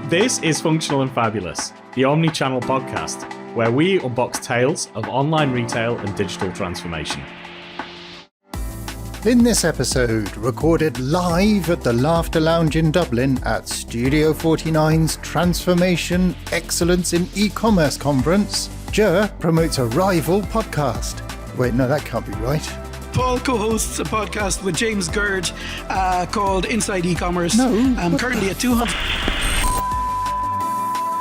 This is Functional and Fabulous, the omni-channel podcast, where we unbox tales of online retail and digital transformation. In this episode, recorded live at the Laughter Lounge in Dublin at Studio 49's Transformation Excellence in E-Commerce conference, Ger promotes a rival podcast. Wait, no, that can't be right. Paul co-hosts a podcast with James Gerd called Inside Ecommerce. No. Currently at 200.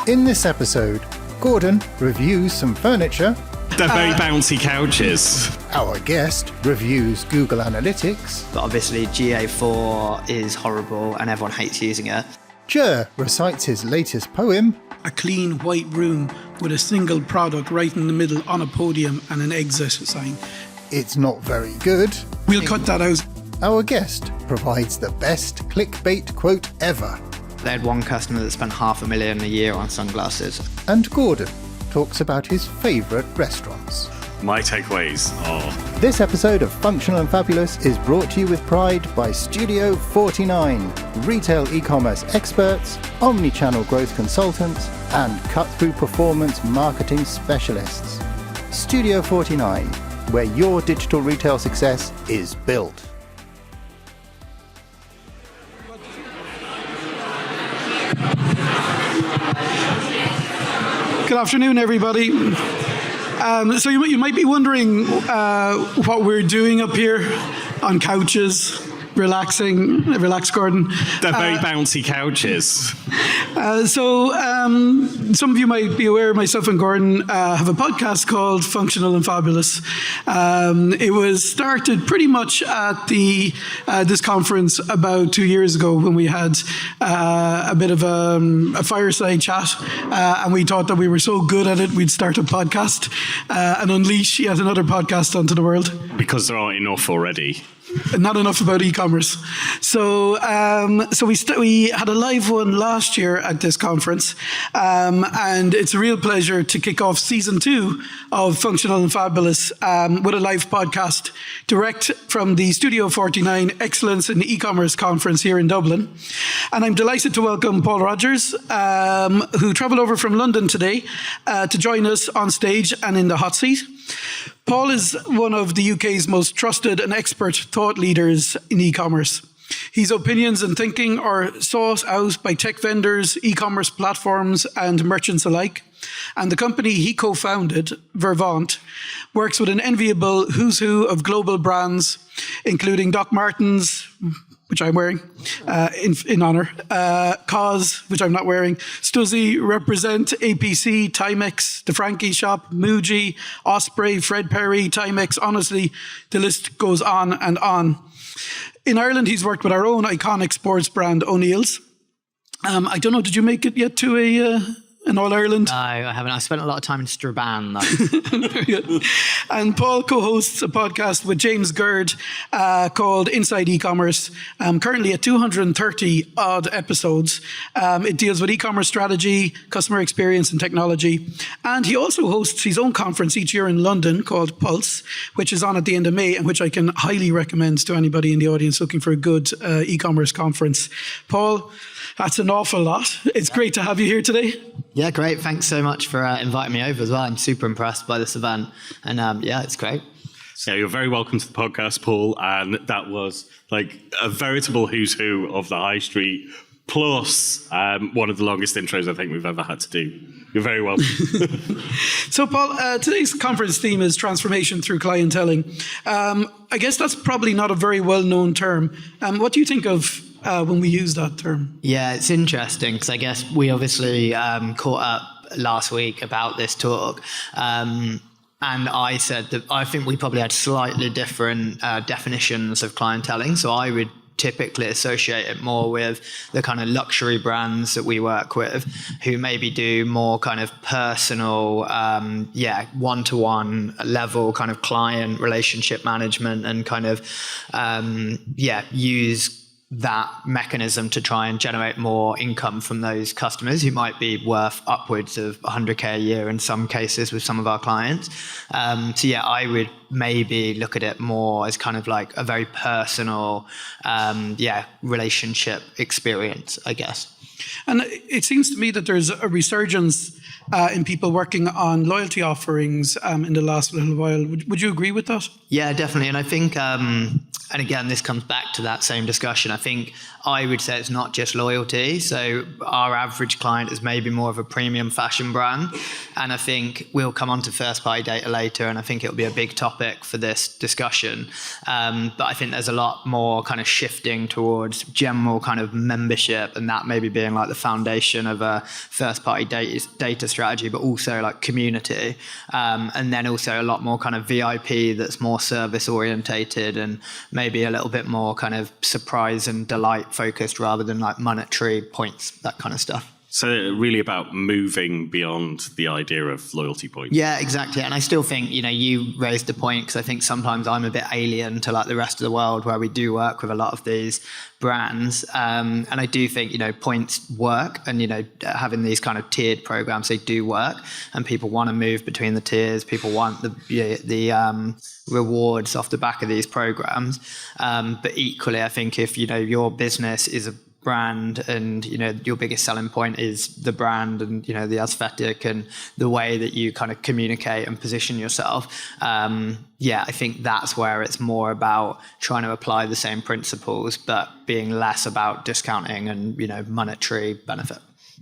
In this episode, Gordon reviews some furniture. They're very bouncy couches. Our guest reviews Google Analytics. But obviously GA4 is horrible and everyone hates using it. Ger recites his latest poem. A clean white room with a single product right in the middle on a podium and an exit sign. It's not very good. We'll cut that out. Our guest provides the best clickbait quote ever. They had one customer that spent $500,000 a year on sunglasses. And Gordon talks about his favourite restaurants. My takeaways are... This episode of Functional and Fabulous is brought to you with pride by Studio 49, retail e-commerce experts, omni-channel growth consultants, and cut-through performance marketing specialists. Studio 49, where your digital retail success is built. Good afternoon, everybody. So you might be wondering what we're doing up here on couches, relaxing. Relax, Gordon. They're very bouncy couches. So some of you might be aware, myself and Gordon have a podcast called Functional and Fabulous. It was started pretty much at this conference about 2 years ago when we had a bit of a fireside chat, and we thought that we were so good at it we'd start a podcast and unleash yet another podcast onto the world. Because there aren't enough already. Not enough about e-commerce. So we had a live one last year at this conference, and it's a real pleasure to kick off season 2 of Functional and Fabulous with a live podcast direct from the Studio 49 Excellence in E-Commerce conference here in Dublin. And I'm delighted to welcome Paul Rogers, who travelled over from London today to join us on stage and in the hot seat. Paul is one of the UK's most trusted and expert thought leaders in e-commerce. His opinions and thinking are sought out by tech vendors, e-commerce platforms and merchants alike. And the company he co-founded, Vervaunt, works with an enviable who's who of global brands, including Doc Martens, which I'm wearing in honour, Cause, which I'm not wearing, Stuzzy, Represent, APC, Timex, The Frankie Shop, Muji, Osprey, Fred Perry, Timex. Honestly, the list goes on and on. In Ireland, he's worked with our own iconic sports brand, O'Neill's. I don't know, did you make it yet to an All-Ireland? No, I haven't. I spent a lot of time in Strabane, though. Very good. And Paul co-hosts a podcast with James Gerd called Inside Ecommerce, currently at 230 odd episodes. It deals with e-commerce strategy, customer experience and technology. And he also hosts his own conference each year in London called Pulse, which is on at the end of May and which I can highly recommend to anybody in the audience looking for a good e-commerce conference. Paul, that's an awful lot. It's great to have you here today. Yeah, great. Thanks so much for inviting me over as well. I'm super impressed by this event. And yeah, it's great. Yeah, you're very welcome to the podcast, Paul. And that was like a veritable who's who of the high street, plus one of the longest intros I think we've ever had to do. You're very welcome. So, Paul, today's conference theme is transformation through clienteling. I guess that's probably not a very well-known term. What do you think of when we use that term? Yeah, it's interesting because I guess we obviously caught up last week about this talk. And I said that I think we probably had slightly different definitions of clienteling. So I would typically associate it more with the kind of luxury brands that we work with who maybe do more kind of personal, one-to-one level kind of client relationship management and kind of, use that mechanism to try and generate more income from those customers who might be worth upwards of 100K a year in some cases with some of our clients. So yeah, I would maybe look at it more as kind of like a very personal, relationship experience, I guess. And it seems to me that there's a resurgence in people working on loyalty offerings in the last little while. Would you agree with that? Yeah, definitely. And I think, and again, this comes back to that same discussion. I think I would say it's not just loyalty. So our average client is maybe more of a premium fashion brand. And I think we'll come on to first party data later, and I think it'll be a big topic for this discussion. But I think there's a lot more kind of shifting towards general kind of membership, and that maybe being like the foundation of a first party data strategy, but also like community. And then also a lot more kind of VIP that's more service orientated and maybe a little bit more kind of surprise and delight focused rather than like monetary points, that kind of stuff. So really about moving beyond the idea of loyalty points. Yeah, exactly. And I still think, you raised the point because I think sometimes I'm a bit alien to like the rest of the world where we do work with a lot of these brands. And I do think, points work, and, having these kind of tiered programs, they do work, and people want to move between the tiers. People want the rewards off the back of these programs. But equally, I think if, your business is a brand and your biggest selling point is the brand and the aesthetic and the way that you kind of communicate and position yourself, I think that's where it's more about trying to apply the same principles but being less about discounting and monetary benefit,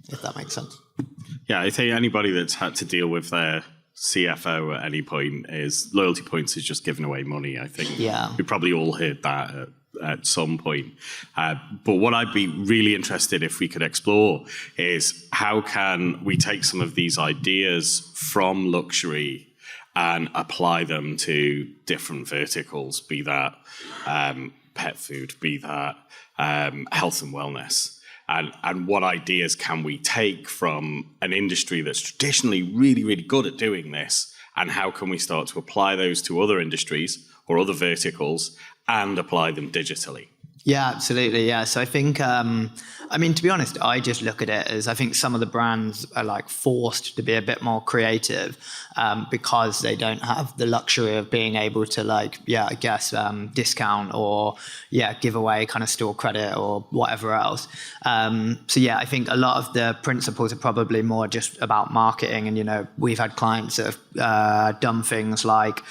if that makes sense. Yeah, I think anybody that's had to deal with their CFO at any point is loyalty points is just giving away money. I think we probably all heard that at some point. But what I'd be really interested if we could explore is how can we take some of these ideas from luxury and apply them to different verticals, be that pet food, be that health and wellness. And what ideas can we take from an industry that's traditionally really, really good at doing this, and how can we start to apply those to other industries or other verticals and apply them digitally? Yeah, absolutely. Yeah. So I think, to be honest, I just look at it as I think some of the brands are like forced to be a bit more creative because they don't have the luxury of being able to discount or give away kind of store credit or whatever else. I think a lot of the principles are probably more just about marketing. And, we've had clients that have done things like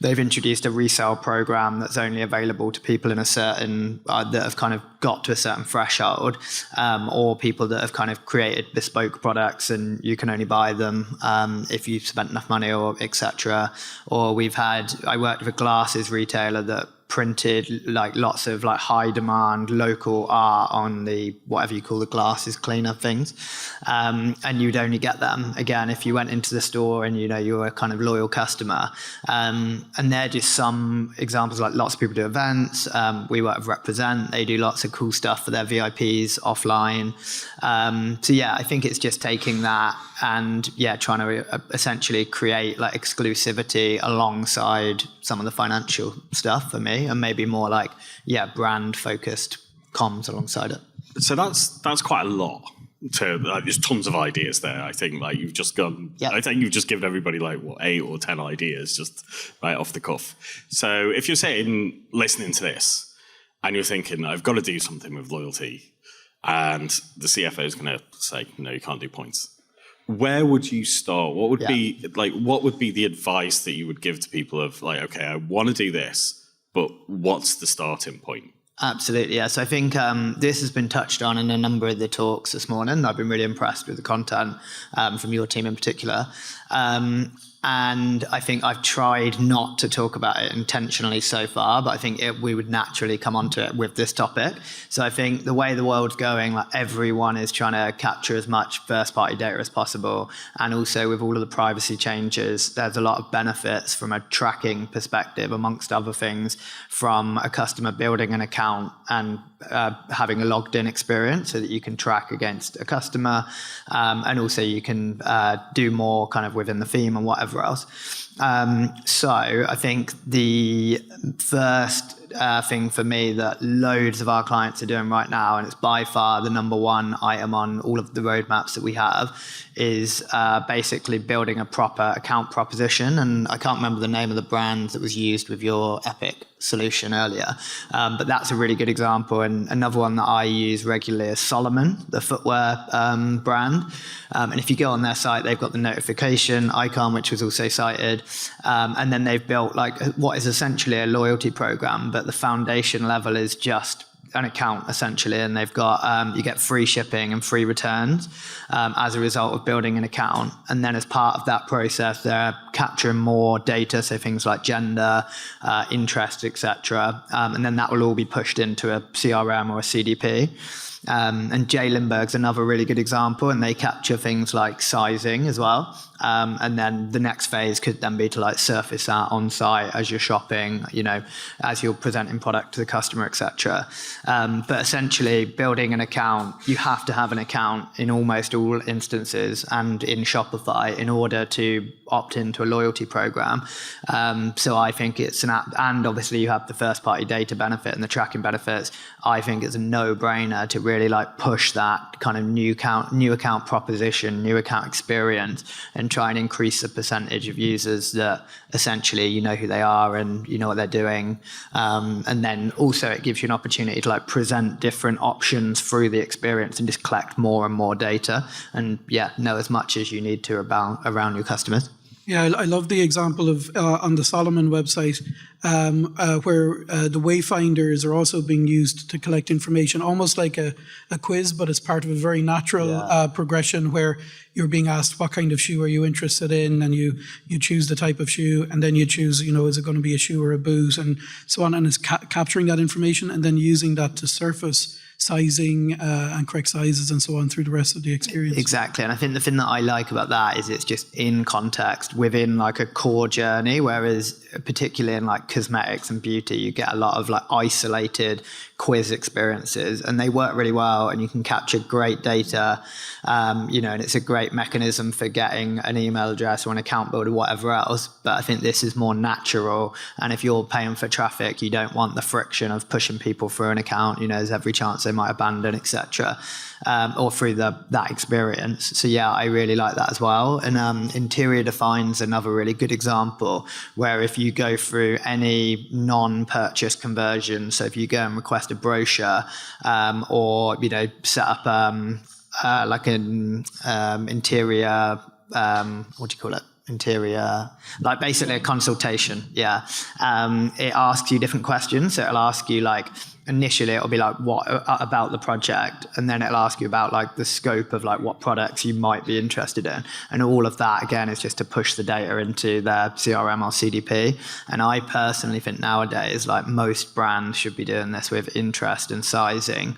they've introduced a resale program that's only available to people in a certain, that have kind of got to a certain threshold, or people that have kind of created bespoke products and you can only buy them if you've spent enough money or etc. Or I worked with a glasses retailer that printed like lots of like high demand local art on the whatever you call the glasses cleaner things, and you'd only get them again if you went into the store and you were a kind of loyal customer. And they're just some examples. Like lots of people do events. We work with Represent. They do lots of cool stuff for their VIPs offline. I think it's just taking that and trying to essentially create like exclusivity alongside some of the financial stuff for me, and maybe more like brand focused comms alongside it. So that's quite a lot. There's tons of ideas there. I think like you've just gone. Yep. I think you've just given everybody like 8 or 10 ideas just right off the cuff. So if you're sitting listening to this and you're thinking I've got to do something with loyalty, and the CFO is going to say no, you can't do points. Where would you start? What would be like? What would be the advice that you would give to people of like, okay, I want to do this, but what's the starting point? Absolutely, yeah. So I think this has been touched on in a number of the talks this morning. I've been really impressed with the content from your team in particular. And I think I've tried not to talk about it intentionally so far, but I think we would naturally come onto it with this topic. So I think the way the world's going, like everyone is trying to capture as much first-party data as possible. And also with all of the privacy changes, there's a lot of benefits from a tracking perspective, amongst other things, from a customer building an account and having a logged in experience so that you can track against a customer. And also you can do more kind of within the theme and whatever else. So I think the first thing for me that loads of our clients are doing right now, and it's by far the number one item on all of the roadmaps that we have, is basically building a proper account proposition. And I can't remember the name of the brand that was used with your Epic solution earlier, but that's a really good example. And another one that I use regularly is Solomon, the footwear brand. And if you go on their site, they've got the notification icon, which was also cited. And then they've built like what is essentially a loyalty program, but the foundation level is just an account essentially, and they've got you get free shipping and free returns as a result of building an account. And then as part of that process, they're capturing more data, so things like gender, interest, etc. And then that will all be pushed into a CRM or a CDP. And Jay Lindbergh's another really good example, and they capture things like sizing as well. And then the next phase could then be to like surface that on site as you're shopping, you know, as you're presenting product to the customer, etc. But essentially building an account, you have to have an account in almost all instances and in Shopify in order to opt into a loyalty program. So I think it's an app, and obviously you have the first party data benefit and the tracking benefits. I think it's a no-brainer to really like push that kind of new account proposition, new account experience, and try and increase the percentage of users that essentially you know who they are and you know what they're doing. And then also it gives you an opportunity to like present different options through the experience and just collect more and more data and know as much as you need to around your customers. Yeah, I love the example of on the Solomon website where the wayfinders are also being used to collect information, almost like a quiz, but it's part of a very natural progression where you're being asked what kind of shoe are you interested in, and you choose the type of shoe, and then you choose, you know, is it going to be a shoe or a boot, and so on, and it's capturing that information and then using that to surface sizing and correct sizes and so on through the rest of the experience. Exactly. And I think the thing that I like about that is it's just in context within like a core journey, whereas particularly in like cosmetics and beauty, you get a lot of like isolated quiz experiences, and they work really well, and you can capture great data, you know, and it's a great mechanism for getting an email address or an account builder, whatever else. But I think this is more natural, and if you're paying for traffic, you don't want the friction of pushing people through an account. You know, there's every chance they might abandon, etc. Or through that experience. So yeah, I really like that as well. And Interior Define's another really good example where if you go through any non-purchase conversion, so if you go and request a brochure or, you know, set up like an interior, what do you call it? Interior, like basically a consultation. Yeah. It asks you different questions. So it'll ask you like, initially it'll be like what about the project, and then it'll ask you about like the scope of like what products you might be interested in, and all of that again is just to push the data into their CRM or CDP. And I personally think nowadays like most brands should be doing this with interest and sizing,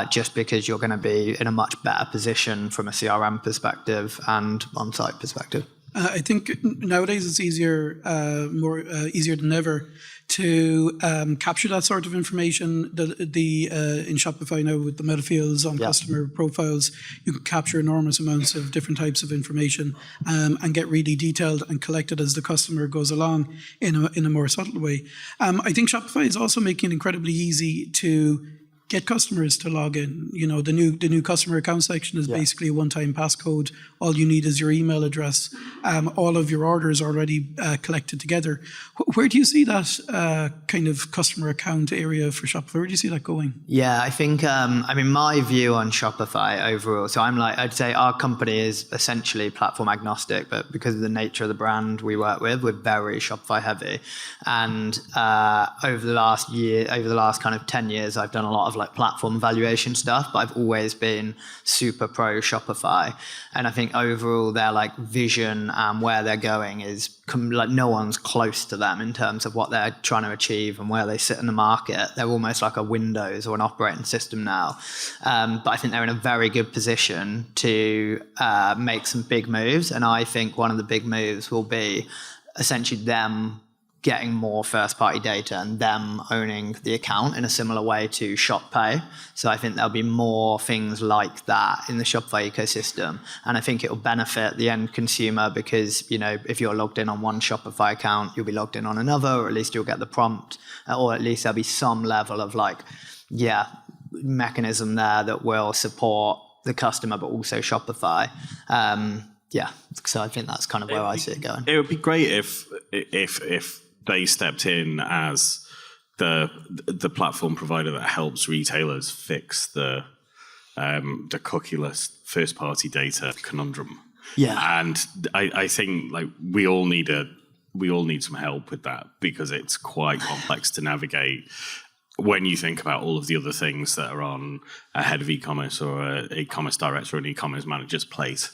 just because you're going to be in a much better position from a CRM perspective and on-site perspective. I think nowadays it's easier than ever to capture that sort of information. In Shopify now with the meta fields on customer profiles, you can capture enormous amounts of different types of information and get really detailed and collect it as the customer goes along in a more subtle way. I think Shopify is also making it incredibly easy to get customers to log in. You know, the new customer account section is basically a one-time passcode. All you need is your email address. All of your orders are already collected together. Where do you see that kind of customer account area for Shopify? Where do you see that going? Yeah, I think, I mean, my view on Shopify overall, so I'd say our company is essentially platform agnostic, but because of the nature of the brand we work with, we're very Shopify heavy. And over the last kind of 10 years, I've done a lot of like platform valuation stuff, but I've always been super pro Shopify. And I think overall their like vision and where they're going is like no one's close to them in terms of what they're trying to achieve and where they sit in the market. They're almost like a Windows or an operating system now. But I think they're in a very good position to make some big moves. And I think one of the big moves will be essentially them getting more first-party data and them owning the account in a similar way to ShopPay. So I think there'll be more things like that in the Shopify ecosystem. And I think it will benefit the end consumer because, you know, if you're logged in on one Shopify account, you'll be logged in on another, or at least you'll get the prompt, or at least there'll be some level of like, mechanism there that will support the customer, but also Shopify. So I think that's kind of where I see it going. It would be great if they stepped in as the platform provider that helps retailers fix the cookieless first party data conundrum. Yeah, and I think like we all need some help with that because it's quite complex to navigate. When you think about all of the other things that are on a head of e-commerce or an e-commerce director or an e-commerce manager's plate,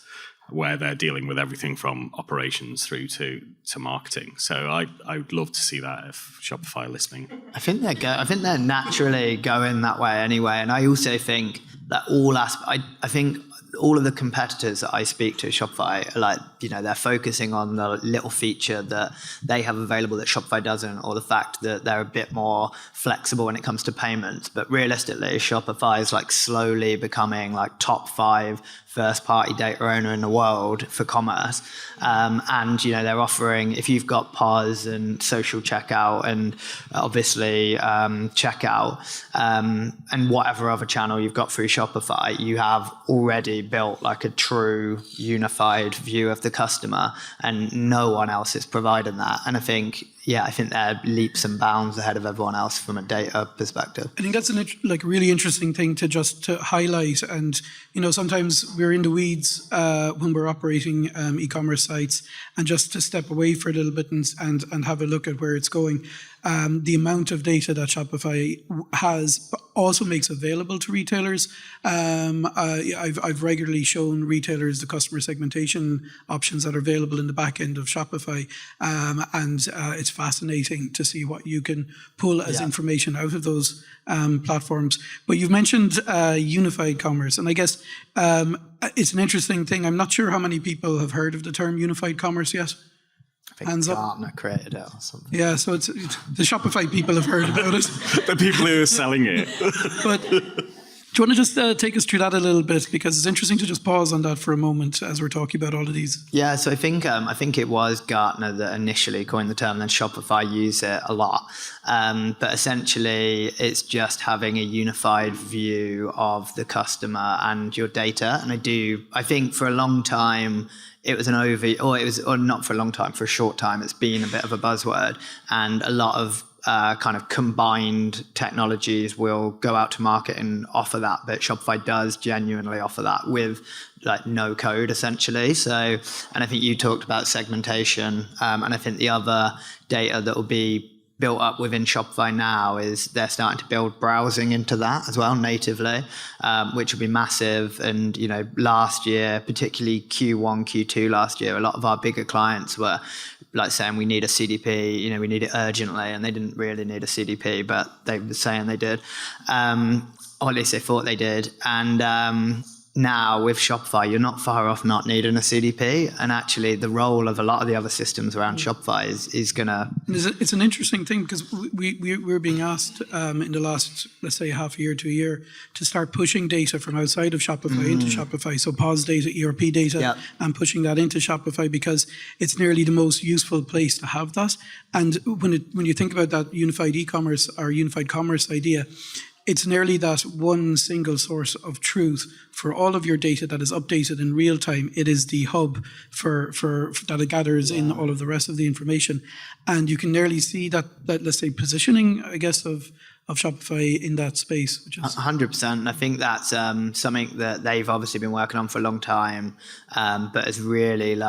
where they're dealing with everything from operations through to marketing. So I would love to see that if Shopify are listening. I think they're naturally going that way anyway. And I also think that I think all of the competitors that I speak to, Shopify, are like, you know, they're focusing on the little feature that they have available that Shopify doesn't, or the fact that they're a bit more flexible when it comes to payments. But realistically, Shopify is like slowly becoming like top 5 first-party data owner in the world for commerce. And, you know, they're offering, if you've got POS and social checkout and obviously checkout and whatever other channel you've got through Shopify, you have already built like a true unified view of the customer, and no one else is providing that. And I think they're leaps and bounds ahead of everyone else from a data perspective. I think that's really interesting thing to highlight. And, you know, sometimes we're in the weeds when we're operating e-commerce sites, and just to step away for a little bit and have a look at where it's going. The amount of data that Shopify has also makes available to retailers. I've regularly shown retailers the customer segmentation options that are available in the back end of Shopify, and it's fascinating to see what you can pull as information out of those platforms. But you've mentioned unified commerce, and I guess it's an interesting thing. I'm not sure how many people have heard of the term unified commerce yet. I think Gartner created it or something. Yeah, so it's the Shopify people have heard about it. The people who are selling it. But do you want to just take us through that a little bit? Because it's interesting to just pause on that for a moment as we're talking about all of these. Yeah, so I think it was Gartner that initially coined the term, and then Shopify use it a lot. But essentially, it's just having a unified view of the customer and your data. And I think for a long time, it was not for a long time, for a short time, it's been a bit of a buzzword, and a lot of kind of combined technologies will go out to market and offer that, but Shopify does genuinely offer that with like no code essentially. So, and I think you talked about segmentation, and I think the other data that will be built up within Shopify now is they're starting to build browsing into that as well natively, which will be massive. And, you know, last year, particularly Q1, Q2 last year, a lot of our bigger clients were like saying we need a CDP, you know, we need it urgently, and they didn't really need a CDP, but they were saying they did, or at least they thought they did. And now with Shopify, you're not far off not needing a CDP, and actually the role of a lot of the other systems around Shopify is going to... It's an interesting thing because we're being asked in the last, let's say, half a year to a year to start pushing data from outside of Shopify into Shopify. So POS data, ERP data, and pushing that into Shopify because it's nearly the most useful place to have that. And when you think about that unified e-commerce or unified commerce idea, it's nearly that one single source of truth for all of your data that is updated in real time. It is the hub for that it gathers in all of the rest of the information. And you can nearly see that let's say, positioning, I guess, of Shopify in that space. Which is 100%. I think that's something that they've obviously been working on for a long time, but has really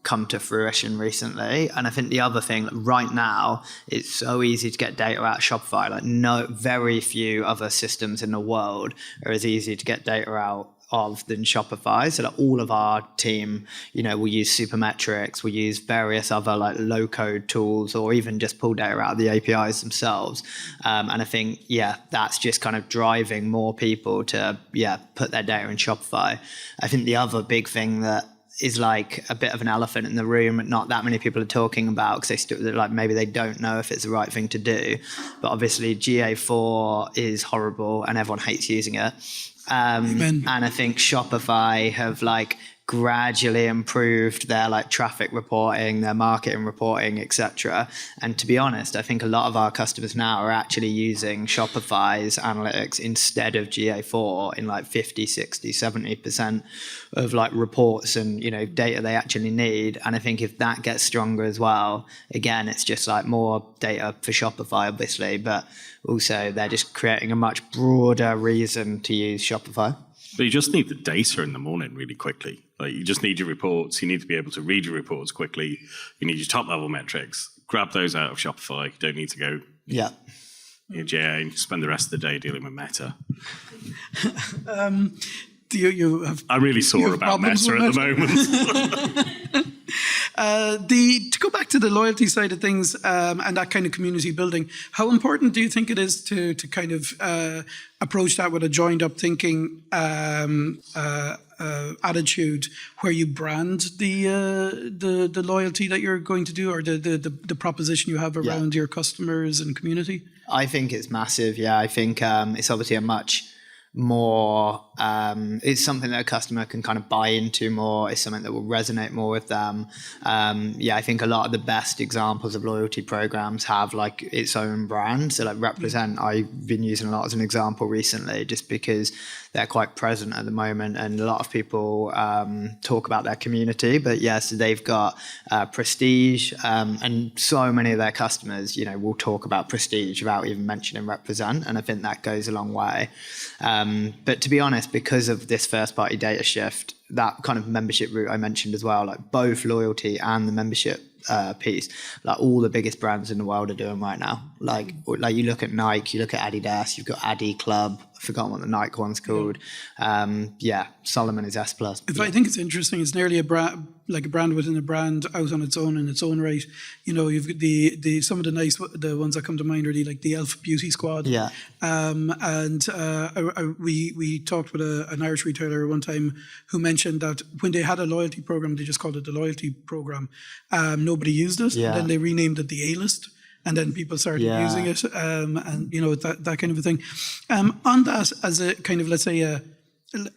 come to fruition recently. And I think the other thing, right now, it's so easy to get data out of Shopify. Very few other systems in the world are as easy to get data out of than Shopify. So that all of our team, will use Supermetrics, we use various other low code tools, or even just pull data out of the APIs themselves. And I think, that's just kind of driving more people to, put their data in Shopify. I think the other big thing that is like a bit of an elephant in the room, not that many people are talking about, because maybe they don't know if it's the right thing to do. But obviously GA4 is horrible and everyone hates using it. And I think Shopify have like gradually improved their like traffic reporting, their marketing reporting, etc. And to be honest, I think a lot of our customers now are actually using Shopify's analytics instead of GA4 in like 50, 60, 70% of like reports and, you know, data they actually need. And I think if that gets stronger as well, again, it's just like more data for Shopify, obviously, but also they're just creating a much broader reason to use Shopify. But you just need the data in the morning really quickly. Like, you just need your reports. You need to be able to read your reports quickly. You need your top level metrics. Grab those out of Shopify. You don't need to go your GA and spend the rest of the day dealing with Meta. You have, I'm really sore about Meta at the moment. To go back to the loyalty side of things and that kind of community building, how important do you think it is to kind of approach that with a joined up thinking attitude, where you brand the loyalty that you're going to do, or the proposition you have around your customers and community? I think it's massive. Yeah, I think it's obviously a much more it's something that a customer can kind of buy into more. It's something that will resonate more with them. I think a lot of the best examples of loyalty programs have like its own brand. So like Represent, I've been using a lot as an example recently, just because they're quite present at the moment, and a lot of people talk about their community. But yes, they've got Prestige, and so many of their customers, you know, will talk about Prestige without even mentioning Represent, and I think that goes a long way. But to be honest, because of this first party data shift, that kind of membership route I mentioned as well, like both loyalty and the membership piece, like all the biggest brands in the world are doing right now. Like you look at Nike, you look at Adidas, you've got Adi Club. I've forgotten what the Nike one's called. Solomon is S+. I think it's interesting. It's nearly a brand, like a brand within a brand, out on its own in its own right. You know, you've got the some of the ones that come to mind are like the Elf Beauty Squad. We talked with an Irish retailer one time who mentioned that when they had a loyalty program, they just called it the loyalty program. Nobody used it. And then they renamed it the A-list. And then people started using it, and you know, that kind of a thing. On that, as a kind of, let's say, a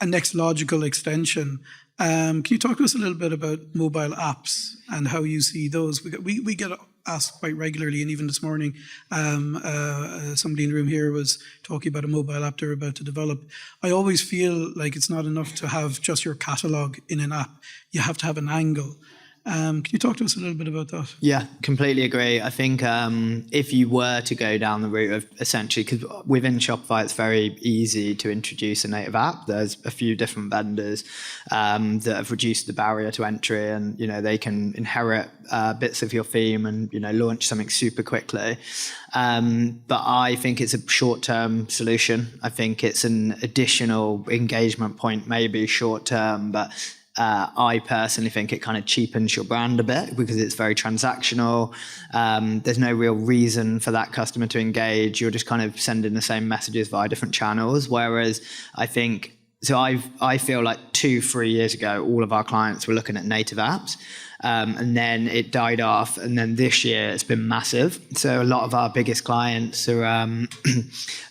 next logical extension, can you talk to us a little bit about mobile apps and how you see those? We get asked quite regularly, and even this morning, somebody in the room here was talking about a mobile app they're about to develop. I always feel like it's not enough to have just your catalogue in an app. You have to have an angle. Can you talk to us a little bit about that? Yeah, completely agree. I think if you were to go down the route of essentially, because within Shopify, it's very easy to introduce a native app. There's a few different vendors that have reduced the barrier to entry, and, you know, they can inherit bits of your theme and, you know, launch something super quickly. But I think it's a short-term solution. I think it's an additional engagement point, maybe short-term, but I personally think it kind of cheapens your brand a bit because it's very transactional. There's no real reason for that customer to engage. You're just kind of sending the same messages via different channels. Whereas I think, so I feel like 2-3 years ago, all of our clients were looking at native apps. And then it died off. And then this year it's been massive. So a lot of our biggest clients are,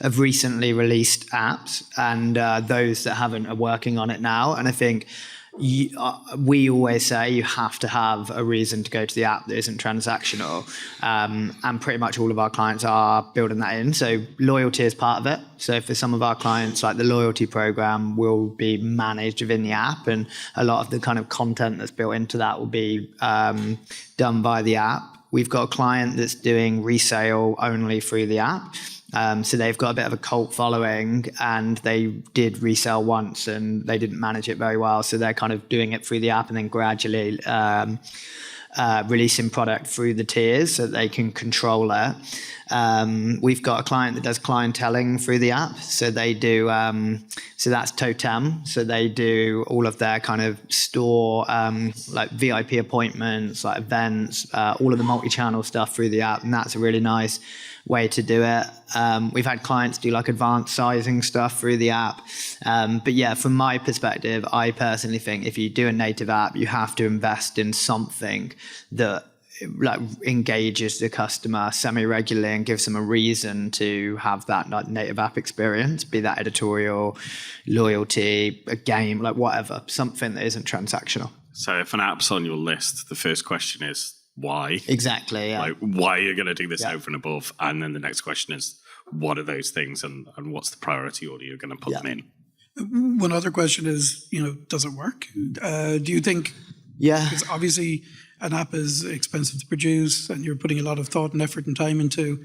have recently released apps, and those that haven't are working on it now. And I think we always say you have to have a reason to go to the app that isn't transactional, and pretty much all of our clients are building that in. So loyalty is part of it. So for some of our clients, like the loyalty program will be managed within the app, and a lot of the kind of content that's built into that will be done by the app. We've got a client that's doing resale only through the app. So they've got a bit of a cult following, and they did resell once and they didn't manage it very well. So they're kind of doing it through the app and then gradually releasing product through the tiers so that they can control it. We've got a client that does clienteling through the app. So they do, so that's Totem. So they do all of their kind of store, like VIP appointments, like events, all of the multi-channel stuff through the app. And that's a really nice way to do it. We've had clients do like advanced sizing stuff through the app. But yeah, from my perspective, I personally think if you do a native app, you have to invest in something that like engages the customer semi-regularly and gives them a reason to have that like native app experience, be that editorial, loyalty, a game, like whatever, something that isn't transactional. So if an app's on your list, the first question is why? Exactly. Yeah. Like, why are you going to do this over and above? And then the next question is, what are those things and what's the priority order you're going to put them in? One other question is, does it work? Do you think? Yeah. Because obviously an app is expensive to produce and you're putting a lot of thought and effort and time into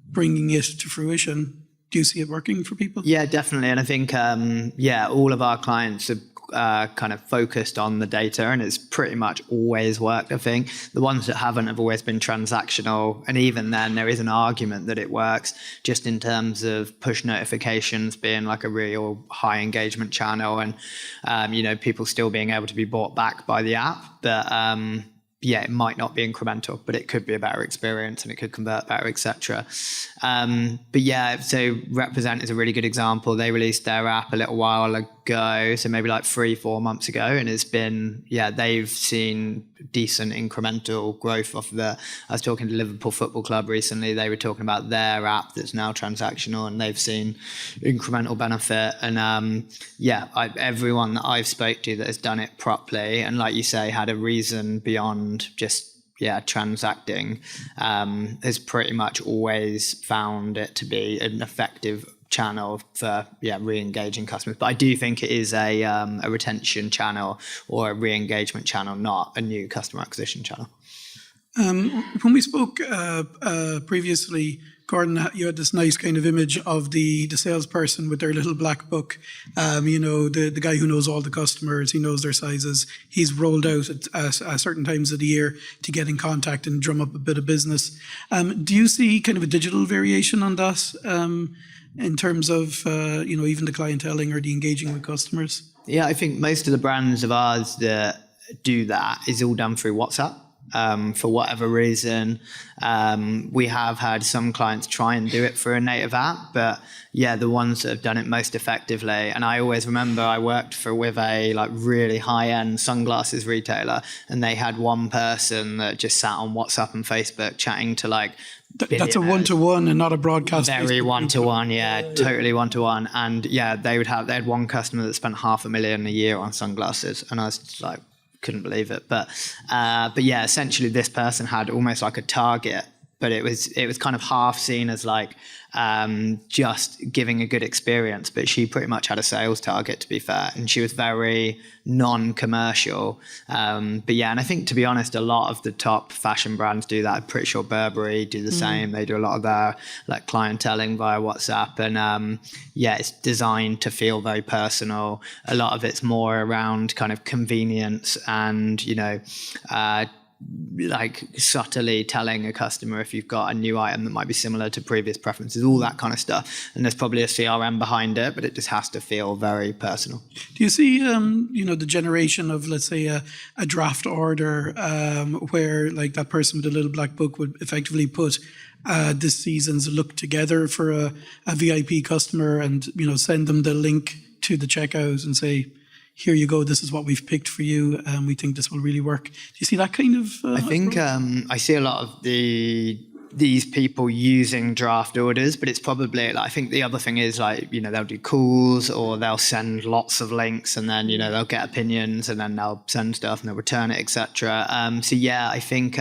bringing it to fruition. Do you see it working for people? Yeah, definitely. And I think, all of our clients are kind of focused on the data, and it's pretty much always worked. I think the ones that haven't have always been transactional, and even then there is an argument that it works just in terms of push notifications being like a real high engagement channel, and people still being able to be brought back by the app. But it might not be incremental, but it could be a better experience and it could convert better, etc. So Represent is a really good example. They released their app a little while ago, so maybe like 3-4 months ago, and it's been, they've seen decent incremental growth off of I was talking to Liverpool Football Club recently. They were talking about their app that's now transactional, and they've seen incremental benefit. And everyone that I've spoke to that has done it properly, and like you say, had a reason beyond just transacting, has pretty much always found it to be an effective channel for re-engaging customers. But I do think it is a retention channel or a re-engagement channel, not a new customer acquisition channel. When we spoke previously, Gordon, you had this nice kind of image of the salesperson with their little black book. The guy who knows all the customers, he knows their sizes. He's rolled out at certain times of the year to get in contact and drum up a bit of business. Do you see kind of a digital variation on that in terms of even the clienteling or the engaging with customers? Yeah, I think most of the brands of ours that do that is all done through WhatsApp. For whatever reason, we have had some clients try and do it for a native app, but the ones that have done it most effectively. And I always remember I worked with a like really high-end sunglasses retailer, and they had one person that just sat on WhatsApp and Facebook chatting to like that's a one-to-one and not a broadcast. Very one-to-one, totally one-to-one. And they had one customer that spent $500,000 a year on sunglasses, and I was just like, couldn't believe it. But essentially this person had almost like a target, but it was kind of half seen as like just giving a good experience, but she pretty much had a sales target, to be fair, and she was very non-commercial. And I think, to be honest, a lot of the top fashion brands do that. I'm pretty sure Burberry do the same. They do a lot of their like clienteling via WhatsApp, and it's designed to feel very personal. A lot of it's more around kind of convenience and like subtly telling a customer if you've got a new item that might be similar to previous preferences, all that kind of stuff. And there's probably a CRM behind it, but it just has to feel very personal. Do you see, the generation of, let's say, a draft order where like that person with a little black book would effectively put this season's look together for a VIP customer and, send them the link to the checkout and say, here you go, this is what we've picked for you, and we think this will really work. Do you see that kind of I think I see a lot of these people using draft orders, but it's probably like, I think the other thing is like, they'll do calls or they'll send lots of links, and then they'll get opinions, and then they'll send stuff and they'll return it, etc. I think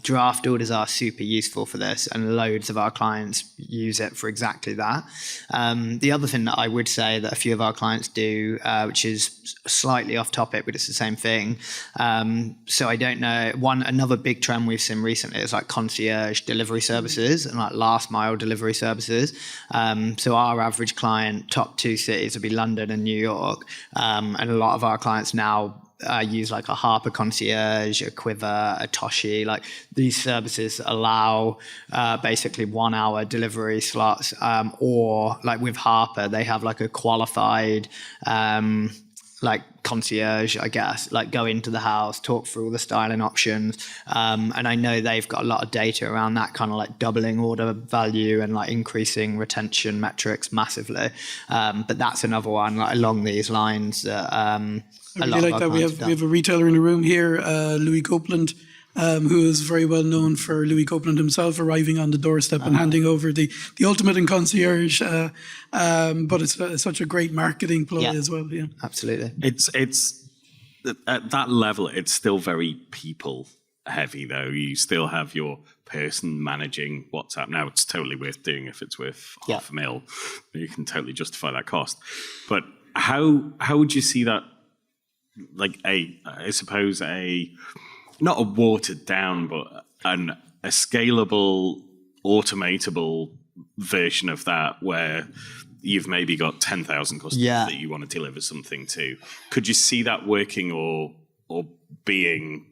draft orders are super useful for this, and loads of our clients use it for exactly that. The other thing that I would say that a few of our clients do, which is slightly off topic, but it's the same thing. So I don't know, another big trend we've seen recently is like concierge delivery services and like last mile delivery services. So our average client, top 2 cities would be London and New York. And a lot of our clients now use like a Harper Concierge, a Quiver, a Toshi. Like these services allow basically 1 hour delivery slots, or like with Harper, they have like a qualified like concierge, I guess, like go into the house, talk through all the styling options. And I know they've got a lot of data around that, kind of like doubling order value and like increasing retention metrics massively. But that's another one like along these lines that I really like that. We have a retailer in the room here, Louis Copeland, who is very well known for Louis Copeland himself arriving on the doorstep and handing over the ultimate in concierge. But it's such a great marketing ploy as well. Yeah, absolutely. It's at that level, it's still very people heavy though. You still have your person managing WhatsApp. Now it's totally worth doing if it's worth $500,000. You can totally justify that cost. But how would you see that? Like I suppose not a watered down, but a scalable, automatable version of that where you've maybe got 10,000 customers that you want to deliver something to. Could you see that working or being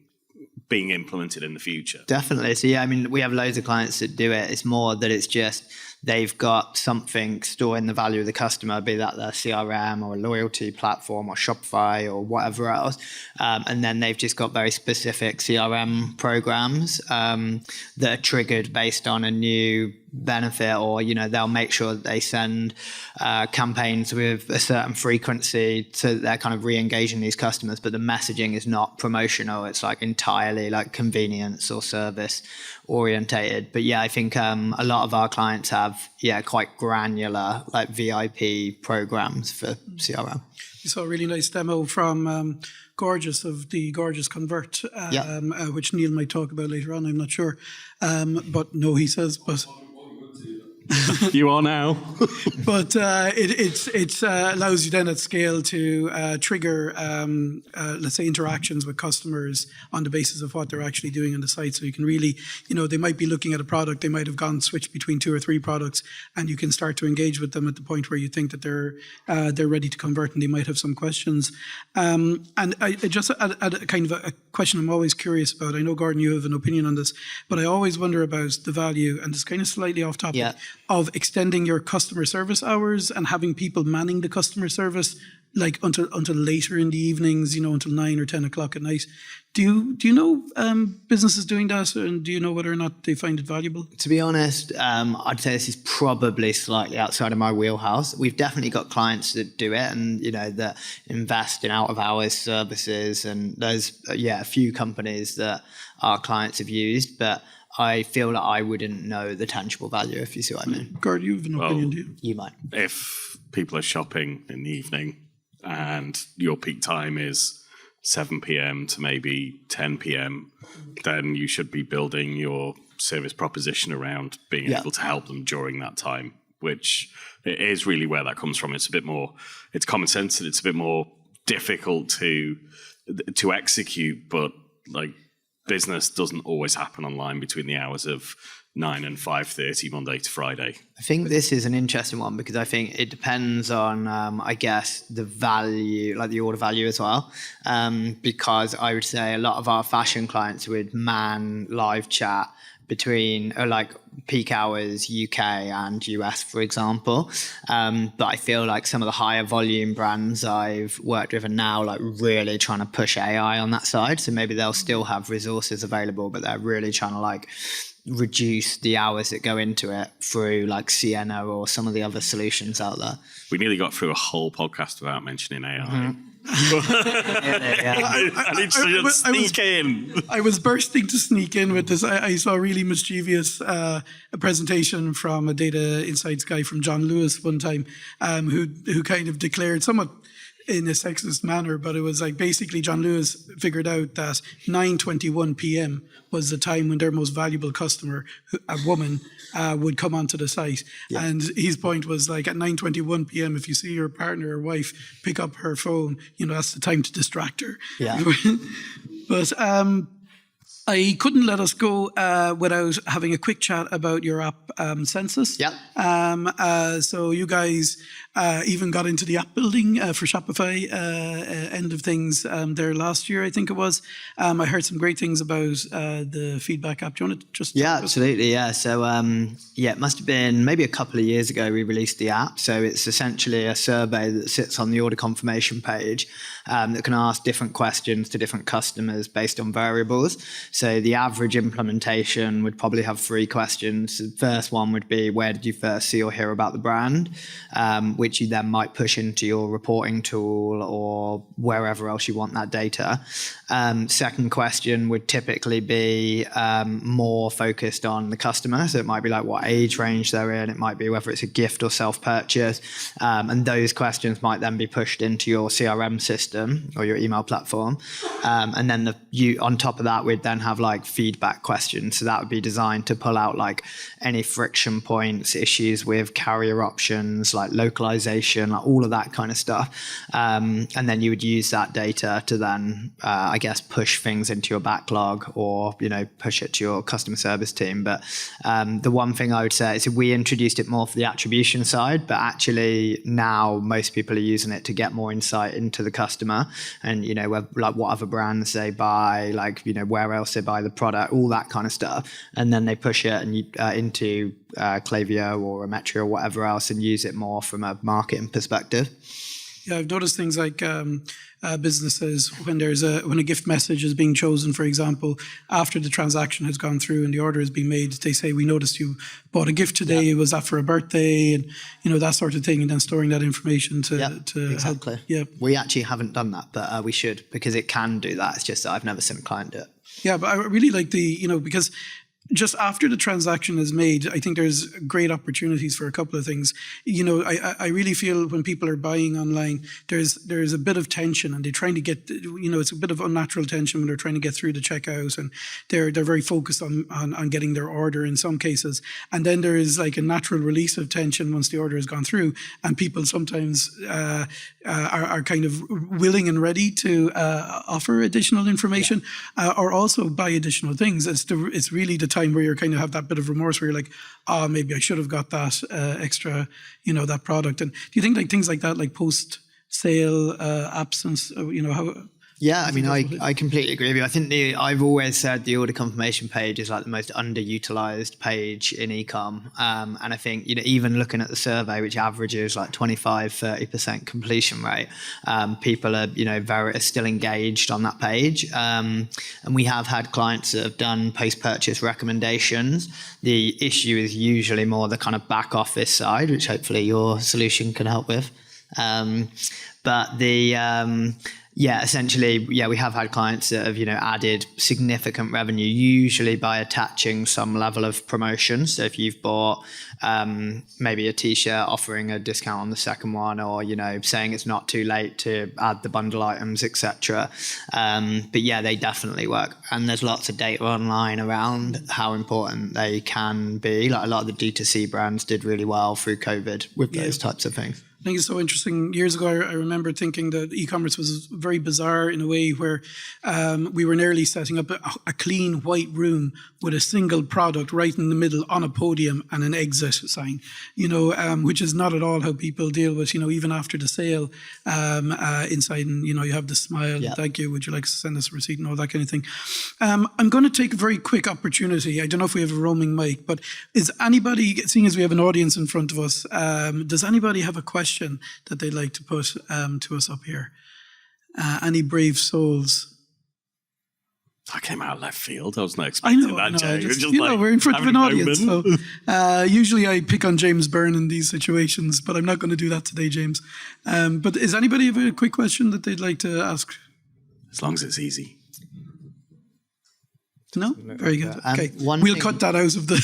implemented in the future? Definitely. So I mean, we have loads of clients that do it. It's more that it's just they've got something storing the value of the customer, be that their CRM or a loyalty platform or Shopify or whatever else. And then they've just got very specific CRM programs that are triggered based on a new benefit, or they'll make sure that they send campaigns with a certain frequency so that they're kind of re-engaging these customers, but the messaging is not promotional. It's like entirely like convenience or service orientated. But I think a lot of our clients have quite granular like VIP programs for CRM. You saw a really nice demo from Gorgeous of the Gorgeous Convert, which Neil might talk about later on, I'm not sure. But no, he says, but You are now. But it allows you then at scale to trigger, let's say, interactions with customers on the basis of what they're actually doing on the site. So you can really, they might be looking at a product, they might have switched between 2 or 3 products, and you can start to engage with them at the point where you think that they're ready to convert and they might have some questions. And I just add a kind of a question I'm always curious about. I know, Gordon, you have an opinion on this, but I always wonder about the value, and it's kind of slightly off topic, of extending your customer service hours and having people manning the customer service like until later in the evenings, until 9 or 10 o'clock at night. Do you know businesses doing that, and do you know whether or not they find it valuable? To be honest, I'd say this is probably slightly outside of my wheelhouse. We've definitely got clients that do it, and that invest in out of hours services, and there's a few companies that our clients have used, but I feel that I wouldn't know the tangible value, if you see what I mean. Gord, you have an opinion, do you? You might. If people are shopping in the evening and your peak time is 7 p.m. to maybe 10 p.m., then you should be building your service proposition around being able to help them during that time, which is really where that comes from. It's a bit more, it's common sense, and it's a bit more difficult to execute, but like, business doesn't always happen online between the hours of 9 and 5:30 Monday to Friday. I think this is an interesting one because I think it depends on, I guess, the value, like the order value as well. Because I would say a lot of our fashion clients would man live chat between like peak hours UK and US, for example. But I feel like some of the higher volume brands I've worked with are now like really trying to push AI on that side. So maybe they'll still have resources available, but they're really trying to like reduce the hours that go into it through like Sienna or some of the other solutions out there. We nearly got through a whole podcast without mentioning AI. Mm-hmm. I need to sneak in. I was bursting to sneak in with this. I saw a really mischievous a presentation from a data insights guy from John Lewis one time, who kind of declared somewhat in a sexist manner, but it was like basically John Lewis figured out that 9:21 p.m. was the time when their most valuable customer, a woman, would come onto the site. Yeah. And his point was like at 9:21 p.m. if you see your partner or wife pick up her phone, that's the time to distract her. Yeah. But I couldn't let us go without having a quick chat about your app, Census. Yeah. So you guys even got into the app building for Shopify end of things there last year, I think it was. I heard some great things about the feedback app. Do you want to just Yeah, absolutely. Yeah. So, it must have been maybe a couple of years ago we released the app. So it's essentially a survey that sits on the order confirmation page that can ask different questions to different customers based on variables. So the average implementation would probably have 3 questions. The first one would be, where did you first see or hear about the brand? Which you then might push into your reporting tool or wherever else you want that data. Second question would typically be more focused on the customer. So it might be like what age range they're in. It might be whether it's a gift or self-purchase. And those questions might then be pushed into your CRM system or your email platform. And then on top of that, we'd then have like feedback questions. So that would be designed to pull out like any friction points, issues with carrier options, like localization, like all of that kind of stuff. And then you would use that data to then, I guess, push things into your backlog or, push it to your customer service team. But the one thing I would say is we introduced it more for the attribution side, but actually now most people are using it to get more insight into the customer and, like what other brands they buy, like, where else they buy the product, all that kind of stuff. And then they push it into Klaviyo or Emetria or whatever else and use it more from a marketing perspective. Yeah, I've noticed things like businesses when a gift message is being chosen, for example, after the transaction has gone through and the order has been made, they say, we noticed you bought a gift today. Yeah. Was that for a birthday? And, that sort of thing. And then storing that information to exactly. Help. Yeah. We actually haven't done that, but we should, because it can do that. It's just that I've never seen a client do it. Yeah, but I really like because just after the transaction is made, I think there's great opportunities for a couple of things. I really feel when people are buying online, there's a bit of tension and they're trying to get, it's a bit of unnatural tension when they're trying to get through the checkout and they're very focused on getting their order in some cases. And then there is like a natural release of tension once the order has gone through, and people sometimes are kind of willing and ready to offer additional information or also buy additional things. It's really the time where you kind of have that bit of remorse where you're like, maybe I should have got that extra, that product. And do you think like things like that, like post-sale absence, how... Yeah, I mean, I completely agree with you. I think I've always said the order confirmation page is like the most underutilized page in e-com. And I think, even looking at the survey, which averages like 25-30% completion rate, people are, are still engaged on that page. And we have had clients that have done post-purchase recommendations. The issue is usually more the kind of back office side, which hopefully your solution can help with. Essentially, we have had clients that have, added significant revenue, usually by attaching some level of promotion. So if you've bought maybe a t-shirt offering a discount on the second one, or, saying it's not too late to add the bundle items, etc. But they definitely work. And there's lots of data online around how important they can be. Like a lot of the D2C brands did really well through COVID with those types of things. I think it's so interesting. Years ago, I remember thinking that e-commerce was very bizarre in a way where we were nearly setting up a clean white room with a single product right in the middle on a podium and an exit sign, which is not at all how people deal with, even after the sale inside, and, you have the smile, thank you, would you like to send us a receipt and all that kind of thing. I'm going to take a very quick opportunity. I don't know if we have a roaming mic, but is anybody, seeing as we have an audience in front of us, does anybody have a question that they'd like to put to us up here? Any brave souls? That came out of left field. I was not expecting that, Jay. We're in front of an audience. So, usually I pick on James Byrne in these situations, but I'm not going to do that today, James. But is anybody have a quick question that they'd like to ask? As long as it's easy. No? Very good. Okay. We'll cut that out of the...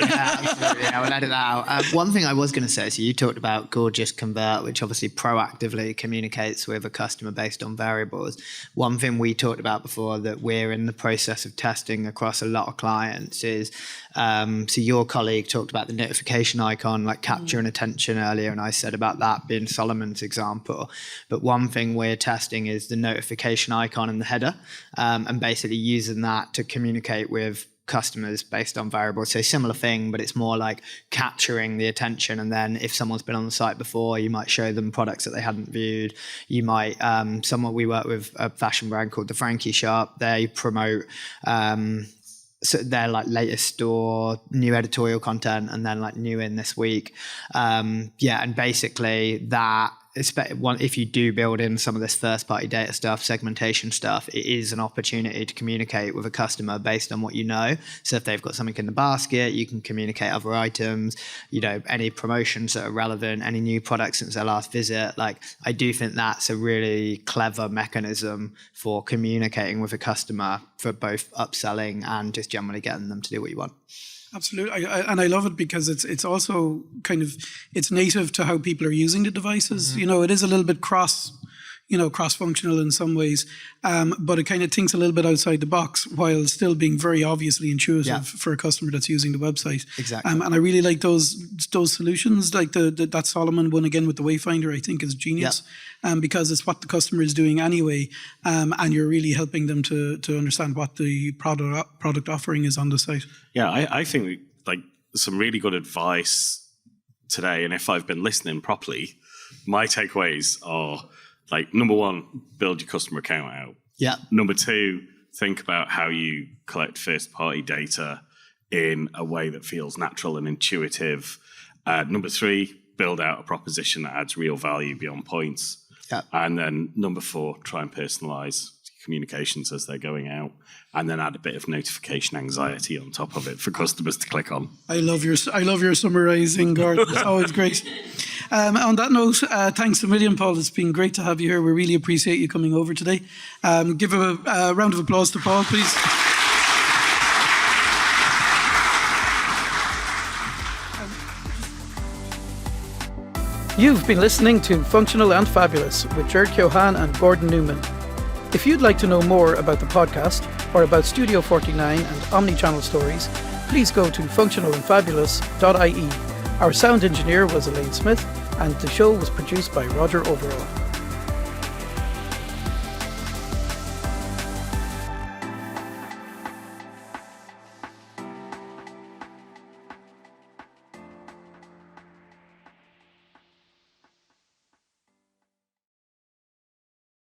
absolutely. We'll edit that out. One thing I was going to say, so you talked about Gorgeous Convert, which obviously proactively communicates with a customer based on variables. One thing we talked about before that we're in the process of testing across a lot of clients is, so your colleague talked about the notification icon, like capturing attention earlier, and I said about that being Solomon's example. But one thing we're testing is the notification icon in the header, and basically using that to communicate with customers based on variables. So similar thing, but it's more like capturing the attention. And then if someone's been on the site before, you might show them products that they hadn't viewed. You might, we work with a fashion brand called the Frankie Shop. They promote so their like latest store, new editorial content, and then like new in this week. And basically that, if you do build in some of this first party data stuff, segmentation stuff, it is an opportunity to communicate with a customer based on what you know. So if they've got something in the basket, you can communicate other items, any promotions that are relevant, any new products since their last visit. Like, I do think that's a really clever mechanism for communicating with a customer for both upselling and just generally getting them to do what you want. Absolutely, I love it because it's also kind of, it's native to how people are using the devices. Mm-hmm. It is a little bit cross-functional in some ways, but it kind of thinks a little bit outside the box while still being very obviously intuitive for a customer that's using the website. Exactly. And I really like those solutions, like that Solomon one again with the Wayfinder, I think is genius, because it's what the customer is doing anyway, and you're really helping them to understand what the product offering is on the site. Yeah, I think like some really good advice today, and if I've been listening properly, my takeaways are, like, number one, build your customer account out. Yeah. Number two, think about how you collect first-party data in a way that feels natural and intuitive. Number three, build out a proposition that adds real value beyond points. Yeah. And then number four, try and personalize communications as they're going out, and then add a bit of notification anxiety on top of it for customers to click on. I love your summarizing, Gordon. It's always great. On that note, thanks a million, Paul. It's been great to have you here. We really appreciate you coming over today. Give a round of applause to Paul, please. You've been listening to Functional and Fabulous with Ger and Gordon Newman. If you'd like to know more about the podcast or about Studio 49 and Omnichannel Stories, please go to functionalandfabulous.ie. Our sound engineer was Elaine Smith, and the show was produced by Roger Overall.